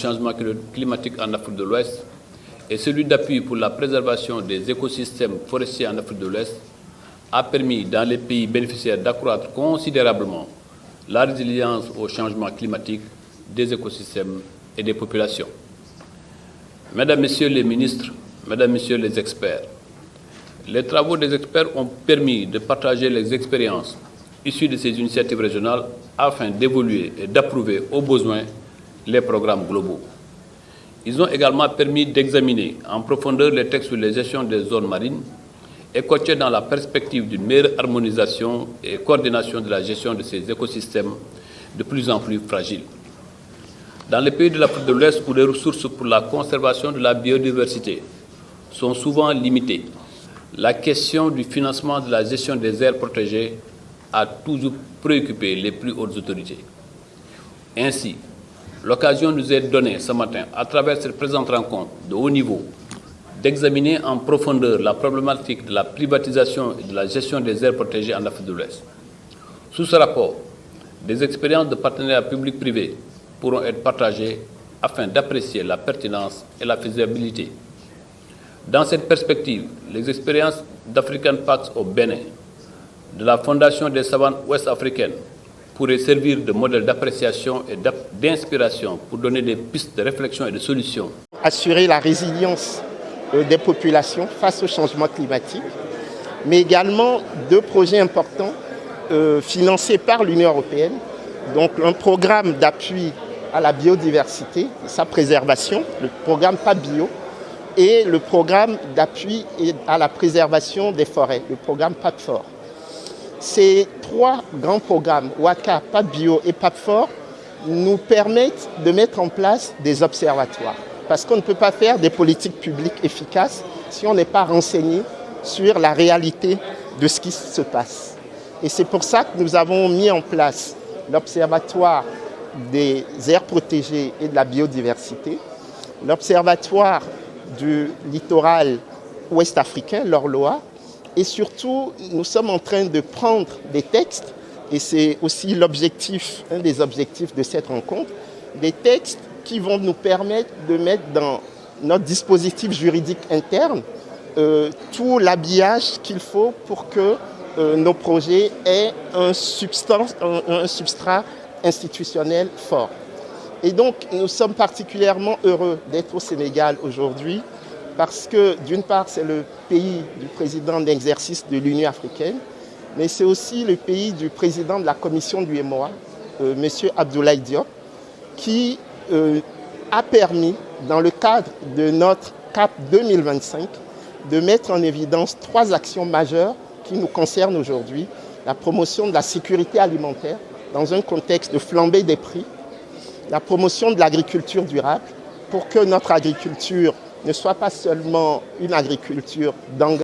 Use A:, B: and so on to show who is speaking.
A: changement climatique en Afrique de l'Ouest et celui d'appui pour la préservation des écosystèmes forestiers en Afrique de l'Ouest a permis dans les pays bénéficiaires d'accroître considérablement la résilience au changement climatique des écosystèmes et des populations. Mesdames, Messieurs les ministres, Mesdames, Messieurs les experts, les travaux des experts ont permis de partager les expériences issues de ces initiatives régionales afin d'évoluer et d'approuver au besoin les programmes globaux. Ils ont également permis d'examiner en profondeur les textes sur la gestion des zones marines et côtières dans la perspective d'une meilleure harmonisation et coordination de la gestion de ces écosystèmes de plus en plus fragiles. Dans les pays de l'Afrique de l'Ouest où les ressources pour la conservation de la biodiversité sont souvent limitées, la question du financement de la gestion des aires protégées a toujours préoccupé les plus hautes autorités. Ainsi, l'occasion nous est donnée ce matin, à travers cette présente rencontre de haut niveau, d'examiner en profondeur la problématique de la privatisation et de la gestion des aires protégées en Afrique de l'Ouest. Sous ce rapport, des expériences de partenariat public-privé pourront être partagées afin d'apprécier la pertinence et la faisabilité. Dans cette perspective, les expériences d'African Pax au Bénin, de la Fondation des savanes ouest-africaines, pourraient servir de modèle d'appréciation et d'inspiration pour donner des pistes de réflexion et de solutions.
B: Assurer la résilience des populations face au changement climatique, mais également deux projets importants financés par l'Union européenne, donc un programme d'appui à la biodiversité, sa préservation, le programme PAPBio, et le programme d'appui à la préservation des forêts, le programme PAPFOR. Ces trois grands programmes, WACA, PAPBio et PAPFOR, nous permettent de mettre en place des observatoires. Parce qu'on ne peut pas faire des politiques publiques efficaces si on n'est pas renseigné sur la réalité de ce qui se passe. Et c'est pour ça que nous avons mis en place l'Observatoire des aires protégées et de la biodiversité, l'Observatoire du littoral ouest-africain, l'ORLOA, et surtout, nous sommes en train de prendre des textes, et c'est aussi l'objectif, un des objectifs de cette rencontre, des textes qui vont nous permettre de mettre dans notre dispositif juridique interne tout l'habillage qu'il faut pour que nos projets aient un substrat institutionnel fort. Et donc, nous sommes particulièrement heureux d'être au Sénégal aujourd'hui parce que, d'une part, c'est le pays du président d'exercice de l'Union africaine, mais c'est aussi le pays du président de la commission du UEMOA, M. Abdoulaye Diop, qui a permis, dans le cadre de notre CAP 2025, de mettre en évidence trois actions majeures qui nous concernent aujourd'hui. La promotion de la sécurité alimentaire dans un contexte de flambée des prix, la promotion de l'agriculture durable pour que notre agriculture ne soit pas seulement une agriculture d'engrais,